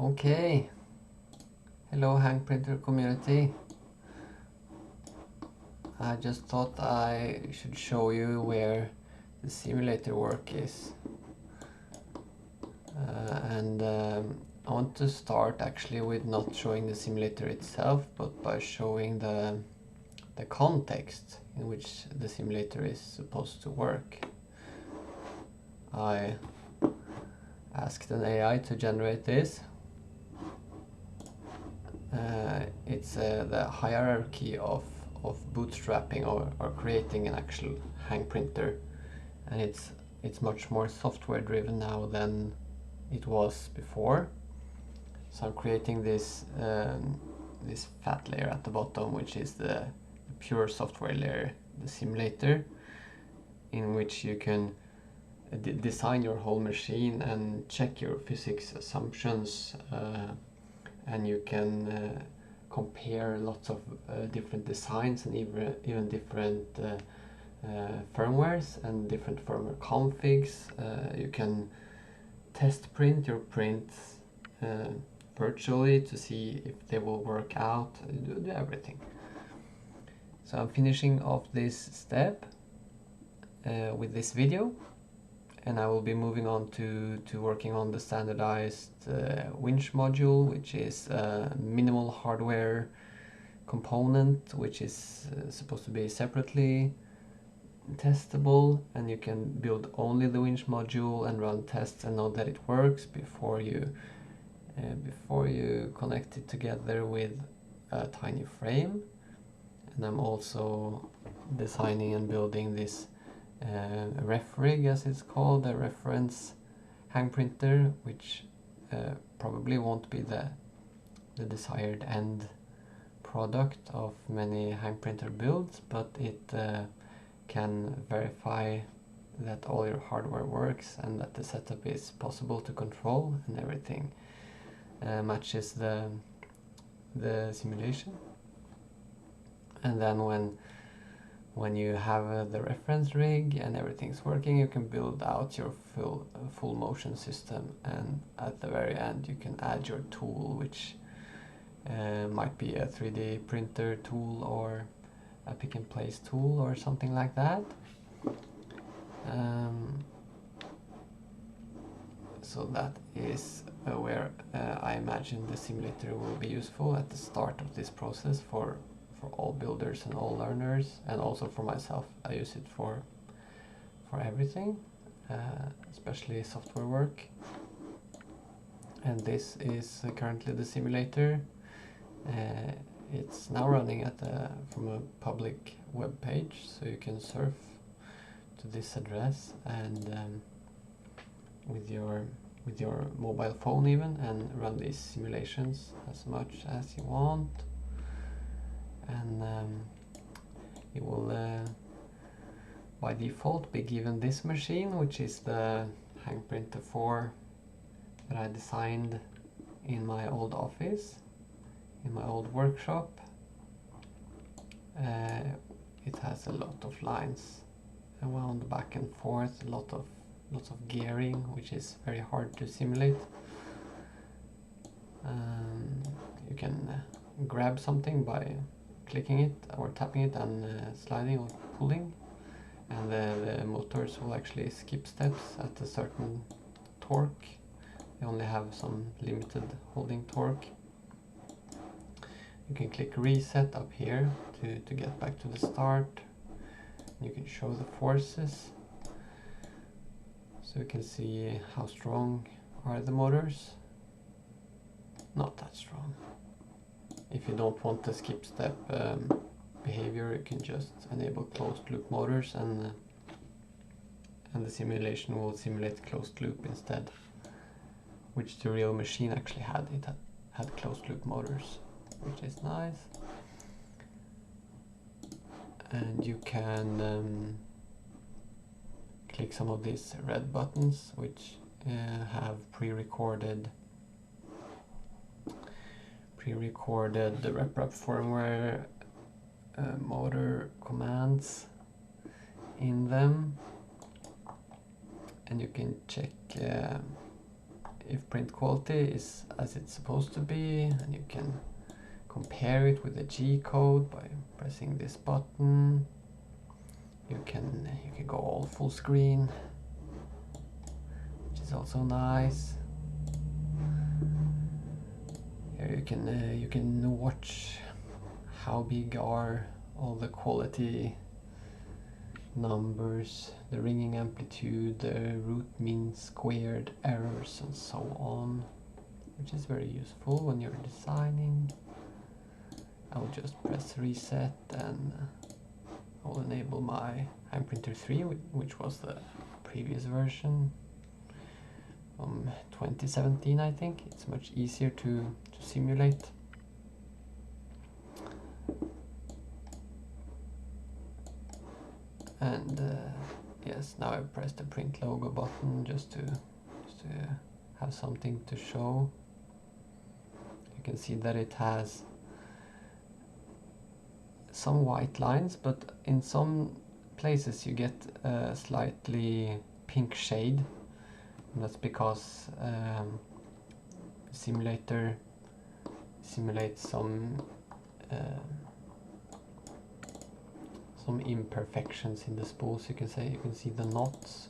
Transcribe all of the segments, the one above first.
Okay, hello Hang Printer community. I just thought I should show you where the simulator work is. I want to start actually with not showing the simulator itself, but by showing the context in which the simulator is supposed to work. I asked an AI to generate this. It's the hierarchy of bootstrapping or creating an actual hang printer, and it's much more software driven now than it was before. So I'm creating this this fat layer at the bottom, which is the pure software layer, the simulator, in which you can design your whole machine and check your physics assumptions, and you can compare lots of different designs and even different firmwares and different firmware configs. You can test print your prints virtually to see if they will work out, do everything. So I'm finishing off this step with this video, and I will be moving on to working on the standardized winch module, which is a minimal hardware component which is supposed to be separately testable, and you can build only the winch module and run tests and know that it works before you connect it together with a tiny frame. And I'm also designing and building this ref rig, as it's called, a reference hang printer, which probably won't be the desired end product of many hang printer builds, but it can verify that all your hardware works and that the setup is possible to control and everything matches the simulation. And then when you have the reference rig and everything's working, you can build out your full motion system, and at the very end you can add your tool, which might be a 3D printer tool or a pick and place tool or something like that. So that is where I imagine the simulator will be useful at the start of this process for all builders and all learners, and also for myself. I use it for everything, especially software work. And this is currently the simulator. It's now running from a public web page, so you can surf to this address and with your mobile phone even, and run these simulations as much as you want. And it will by default be given this machine, which is the Hang Printer 4 that I designed in my old office, in my old workshop. It has a lot of lines around back and forth, lots of gearing, which is very hard to simulate. You can grab something by clicking it or tapping it and sliding or pulling, and the motors will actually skip steps at a certain torque. They only have some limited holding torque. You can click reset up here to get back to the start. You can show the forces, so you can see how strong are the motors. Not that strong. If you don't want the skip step behavior, you can just enable closed loop motors, and the simulation will simulate closed loop instead, which the real machine actually had. It had closed loop motors, which is nice. And you can click some of these red buttons, which have pre-recorded the RepRap firmware motor commands in them, and you can check if print quality is as it's supposed to be, and you can compare it with the G code by pressing this button. You can go all full screen, which is also nice. Here you can watch how big are all the quality numbers, the ringing amplitude, the root mean squared errors, and so on, which is very useful when you're designing. I'll just press reset and I'll enable my Printer 3, which was the previous version from 2017, I think. It's much easier to simulate. And yes, now I press the print logo button just to have something to show. You can see that it has some white lines, but in some places you get a slightly pink shade. And that's because the simulator simulates some imperfections in the spools. You can see the knots.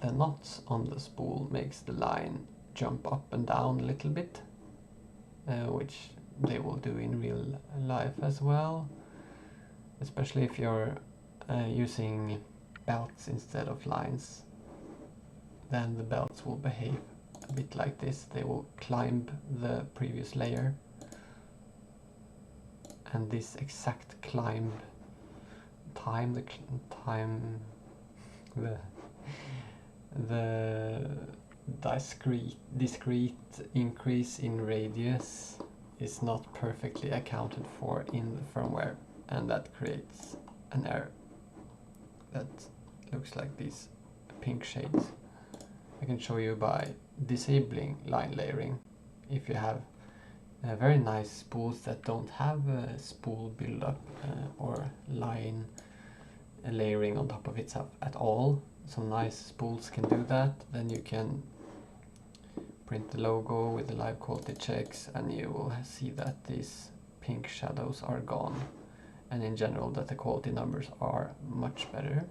The knots on the spool makes the line jump up and down a little bit, which they will do in real life as well, especially if you're using belts instead of lines. Then the belts will behave a bit like this. They will climb the previous layer, and this exact climb time, the discrete increase in radius is not perfectly accounted for in the firmware, and that creates an error that looks like these pink shades. I can show you by disabling line layering. If you have very nice spools that don't have spool buildup or line layering on top of it at all, some nice spools can do that. Then you can print the logo with the live quality checks, and you will see that these pink shadows are gone, and in general that the quality numbers are much better.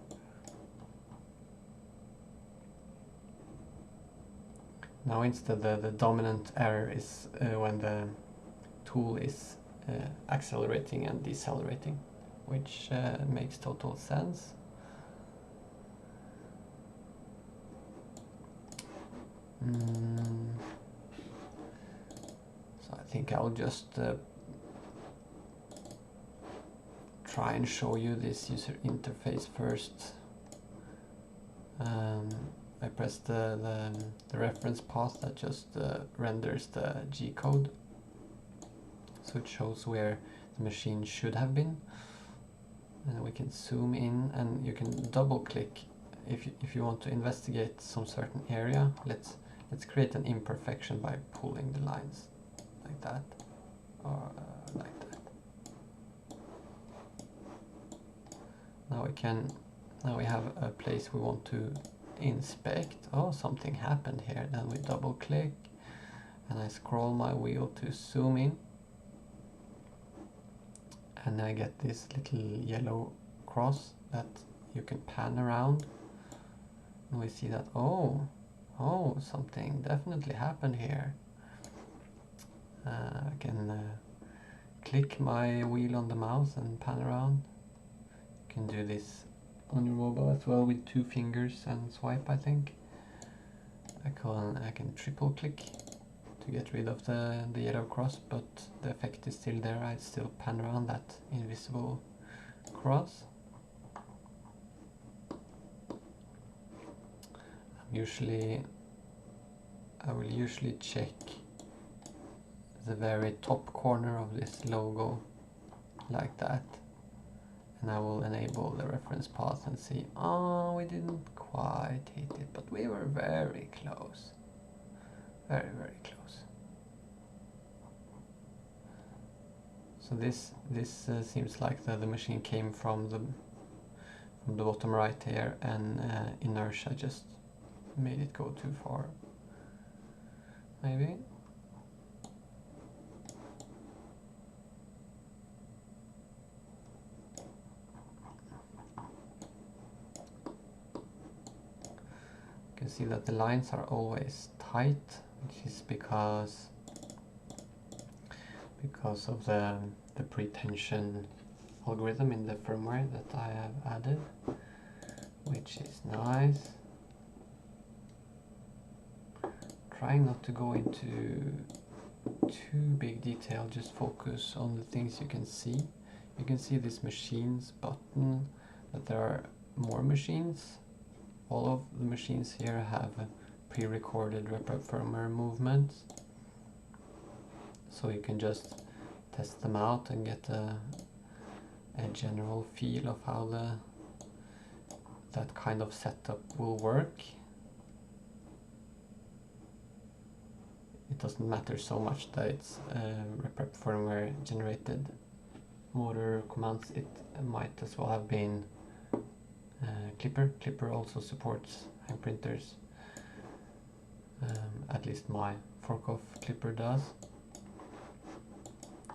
Now instead the dominant error is when the tool is accelerating and decelerating, which makes total sense. So I think I'll just try and show you this user interface first. I press the reference path that just renders the G code, so it shows where the machine should have been, and we can zoom in, and you can double click if you want to investigate some certain area. Let's create an imperfection by pulling the lines like that, or like that. Now we have a place we want to inspect. Oh, something happened here. Then we double click and I scroll my wheel to zoom in, and I get this little yellow cross that you can pan around, and we see that oh, something definitely happened here. I can click my wheel on the mouse and pan around. You can do this on your mobile as well with 2 fingers and swipe, I think. I can triple click to get rid of the yellow cross, but the effect is still there. I still pan around that invisible cross. I will usually check the very top corner of this logo like that, and I will enable the reference path and see, oh, we didn't quite hit it, but we were very close. Very, very close. So this seems like the machine came from from the bottom right here, and inertia just made it go too far. Maybe. You can see that the lines are always tight, which is because of the pretension algorithm in the firmware that I have added, which is nice. Trying not to go into too big detail, just focus on the things you can see. You can see this machines button, but there are more machines. All of the machines here have pre-recorded RepRap firmware movements, so you can just test them out and get a general feel of how that kind of setup will work. It doesn't matter so much that it's RepRap firmware generated motor commands. It might as well have been Clipper. Clipper also supports hang printers. At least my fork of Clipper does.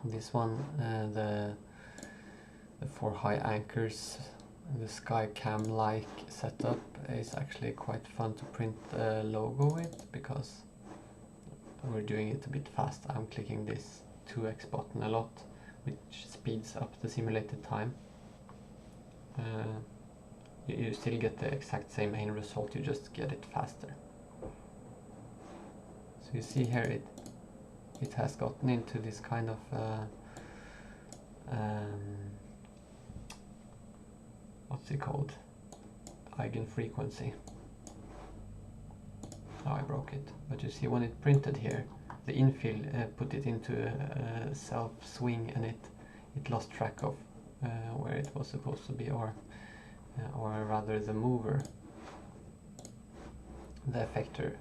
This one, the 4 high anchors, the Skycam-like setup is actually quite fun to print the logo with, because we're doing it a bit fast. I'm clicking this 2x button a lot, which speeds up the simulated time. You still get the exact same end result, you just get it faster. So you see here it has gotten into this kind of what's it called? Eigenfrequency. Oh, I broke it. But you see, when it printed here, the infill put it into a self-swing, and it lost track of where it was supposed to be, or rather the mover. The effector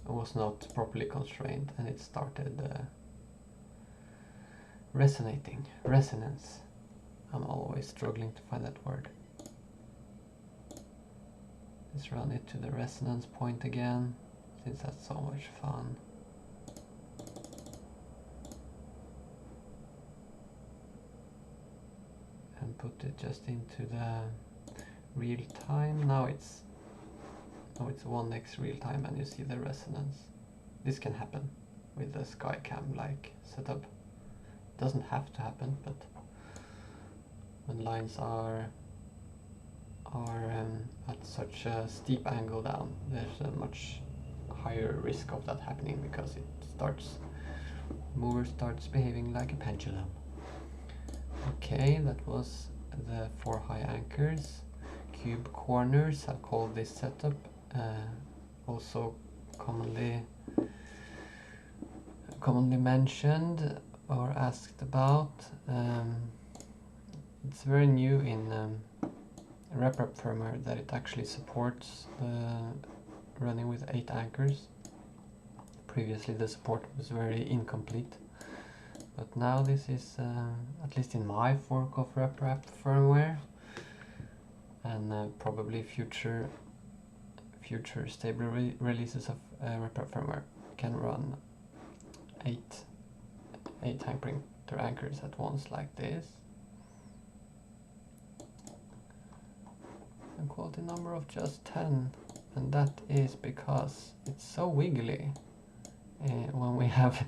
was not properly constrained, and it started resonating. Resonance. I'm always struggling to find that word. Let's run it to the resonance point again, since that's so much fun. And put it just into the real time. Now it's 1x real time, and you see the resonance. This can happen with the Skycam-like setup. It doesn't have to happen, but when lines are at such a steep angle down, there's a much higher risk of that happening, because mover starts behaving like a pendulum. Okay, that was the 4 high anchors. Cube corners, I've called this setup, also commonly mentioned or asked about. It's very new in RepRap firmware that it actually supports running with 8 anchors. Previously the support was very incomplete, but now this is, at least in my fork of RepRap firmware, and probably future stable releases of RepRap firmware can run 8 hang printer anchors at once like this. And quality number of just 10, and that is because it's so wiggly when we have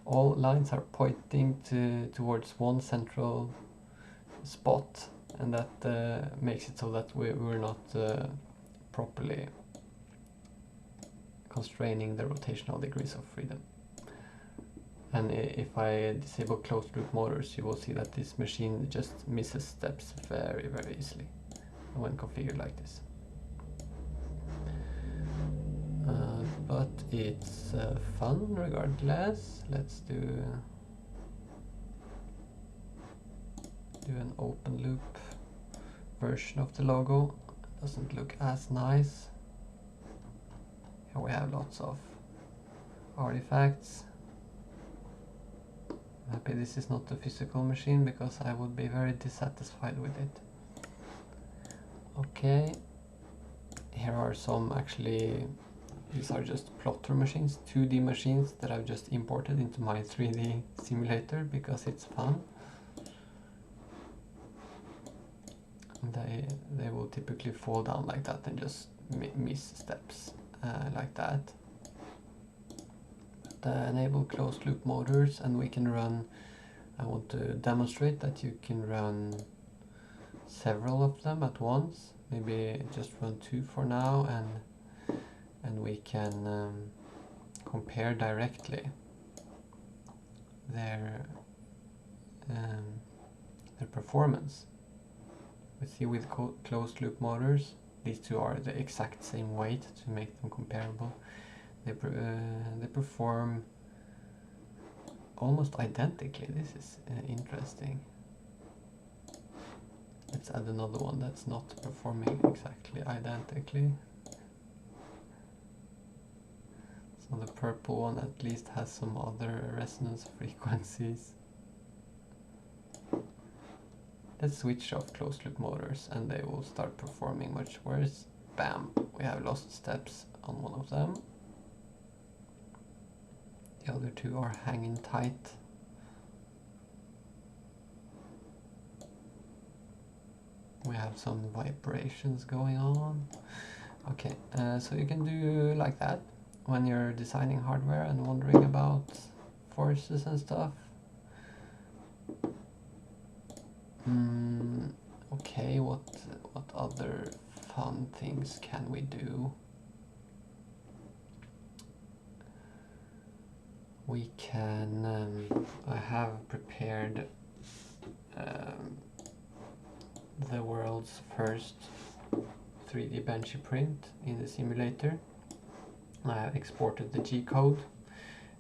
all lines are pointing towards one central spot, and that makes it so that we're not properly constraining the rotational degrees of freedom. And if I disable closed loop motors, you will see that this machine just misses steps very, very easily when configured like this. But it's fun regardless. Let's do an open loop version of the logo. Doesn't look as nice. Here we have lots of artifacts. I'm happy this is not a physical machine, because I would be very dissatisfied with it. Okay, here are some actually, these are just plotter machines, 2D machines that I've just imported into my 3D simulator because it's fun. They will typically fall down like that and just miss steps like that. But, enable closed loop motors, and we can run, I want to demonstrate that you can run several of them at once. Maybe just run 2 for now, and we can compare directly their performance. We see with closed loop motors, these two are the exact same weight to make them comparable. They perform almost identically. This is interesting. Let's add another one that's not performing exactly identically. So the purple one at least has some other resonance frequencies. Let's switch off closed loop motors and they will start performing much worse. Bam! We have lost steps on one of them. The other two are hanging tight. We have some vibrations going on. Okay, so you can do like that when you're designing hardware and wondering about forces and stuff. Okay, what other fun things can we do? We can, I have prepared the world's first 3D Benchy print in the simulator. I have exported the G-code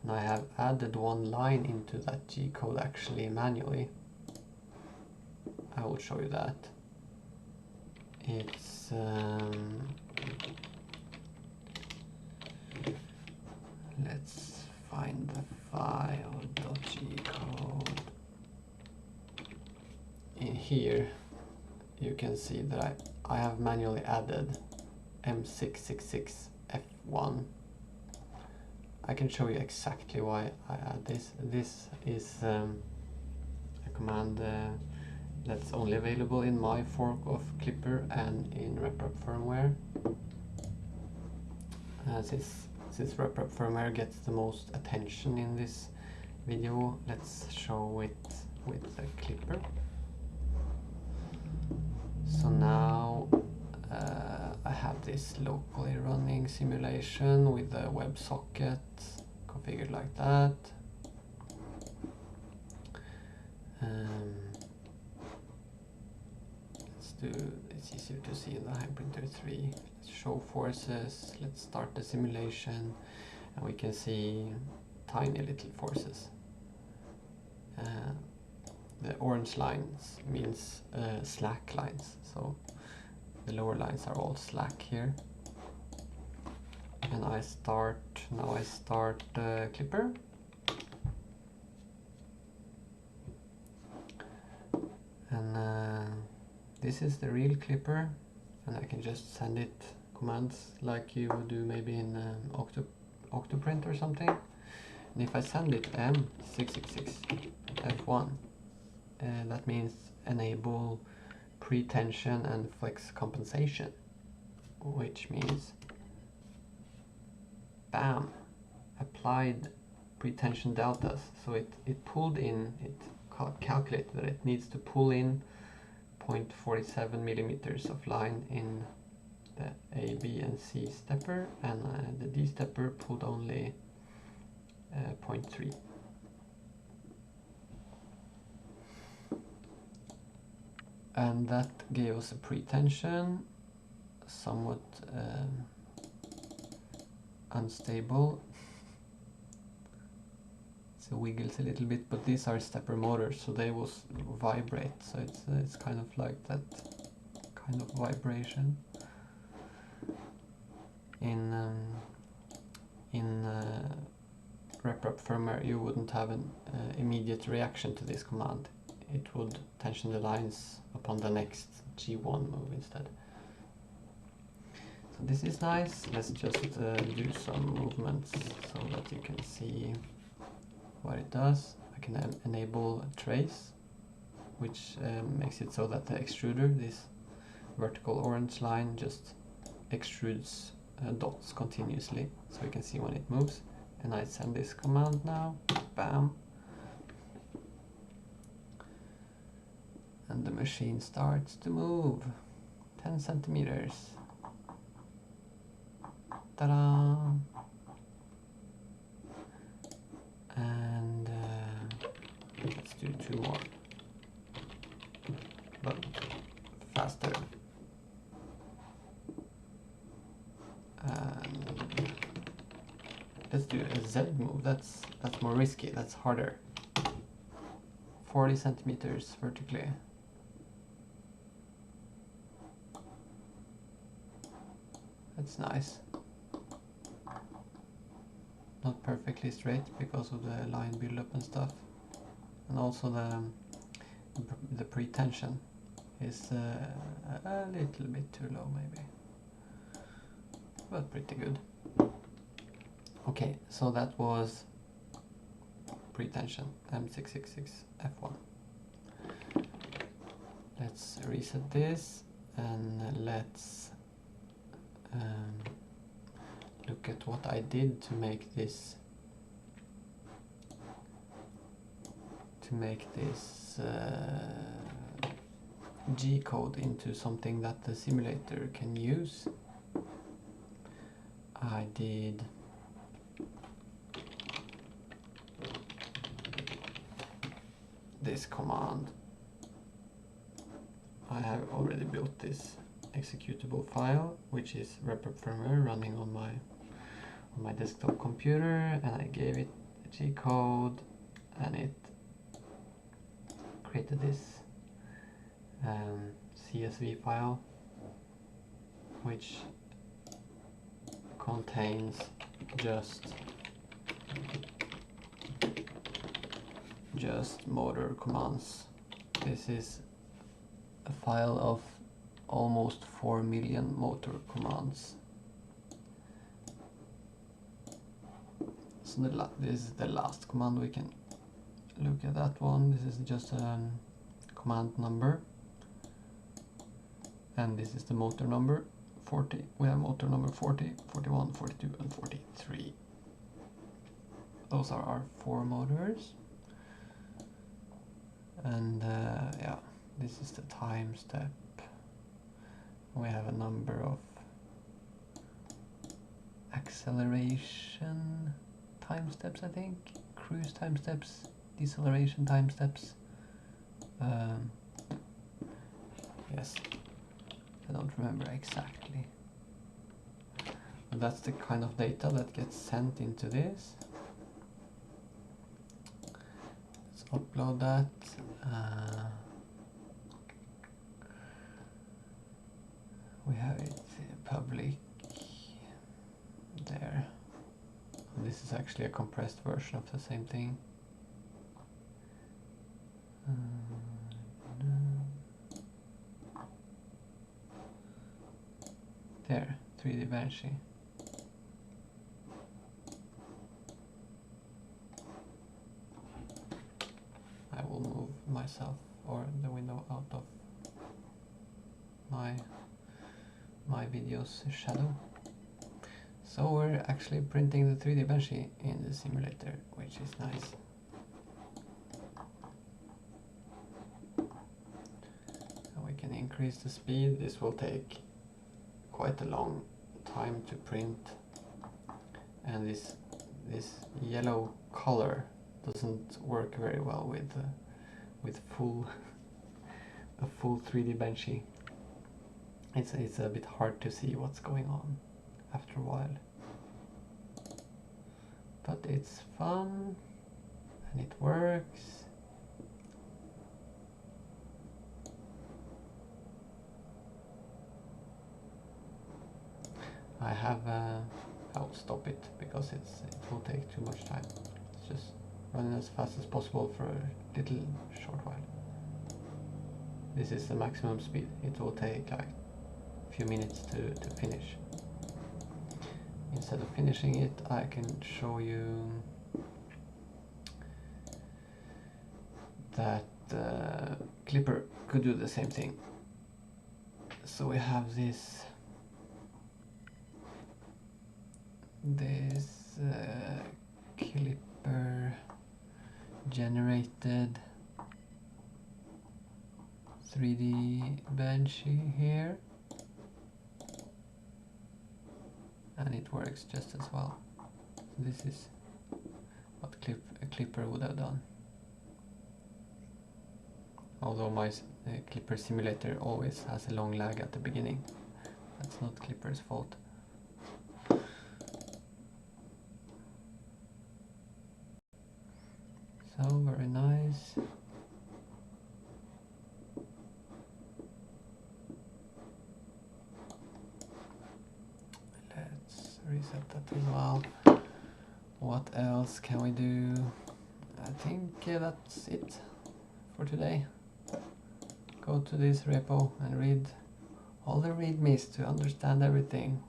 and I have added one line into that G-code actually manually. I will show you that. It's let's find the file .g-code. In here you can see that I have manually added M666F1. I can show you exactly why I add this. This is a command that's only available in my fork of Clipper and in RepRap firmware. Since RepRap firmware gets the most attention in this video, let's show it with the Clipper. So now I have this locally running simulation with the WebSocket configured like that. It's easier to see in the HiPrinter 3. Let's show forces, let's start the simulation, and we can see tiny little forces. The orange lines means slack lines, so the lower lines are all slack here. And now I start Clipper. And this is the real Clipper, and I can just send it commands like you would do maybe in Octoprint or something. And if I send it M666F1, that means enable pre-tension and flex compensation, which means bam, applied pre-tension deltas. So it pulled in, it calculated that it needs to pull in 0.47 millimeters of line in the A, B and C stepper, and the D stepper pulled only 0.3. And that gave us a pre-tension, somewhat unstable. So wiggles a little bit, but these are stepper motors, so they will vibrate. So it's kind of like that kind of vibration. In RepRap firmware, you wouldn't have an immediate reaction to this command. It would tension the lines upon the next G1 move instead. this is nice. Let's just do some movements so that you can see what it does. I can enable a trace, which makes it so that the extruder, this vertical orange line, just extrudes dots continuously, so you can see when it moves. And I send this command now, bam, and the machine starts to move 10 centimeters. Ta-da! And let's do 2 more, but faster. And let's do a Z move. That's more risky. That's harder. 40 centimeters vertically. That's nice. Not perfectly straight because of the line buildup and stuff, and also the pretension is a little bit too low maybe, but pretty good. Okay, so that was pretension M666 F1. Let's reset this and let's look at what I did to make this G code into something that the simulator can use. I did this command. I have already built this executable file, which is reprep firmware running on my desktop computer, and I gave it a G code, and it created this CSV file, which contains just motor commands. This is a file of almost 4 million motor commands. So this is the last command. We can look at that one. This is just a command number, and this is the motor number 40. We have motor number 40, 41, 42 and 43. Those are our 4 motors. And yeah, this is the time step. We have a number of acceleration time steps, I think, cruise time steps, deceleration time steps. Yes, I don't remember exactly. But that's the kind of data that gets sent into this. Let's upload that. We have it public there. This is actually a compressed version of the same thing. There, 3D Banshee. I will move myself or the window out of my video's shadow. So we're actually printing the 3D Banshee in the simulator, which is nice. And we can increase the speed. This will take quite a long time to print, and this yellow color doesn't work very well with a full 3D Banshee. It's a bit hard to see what's going on after a while, but it's fun and it works. I have I'll stop it because it will take too much time. It's just running as fast as possible for a little short while. This is the maximum speed. It will take like a few minutes to finish. instead of finishing it, I can show you that Clipper could do the same thing. So we have this Clipper generated 3D benchy here, and it works just as well. So this is what a Clipper would have done. Although my Clipper simulator always has a long lag at the beginning. That's not Clipper's fault. So very nice. Let's reset that as well. What else can we do? I think that's it for today. Go to this repo and read all the readmes to understand everything.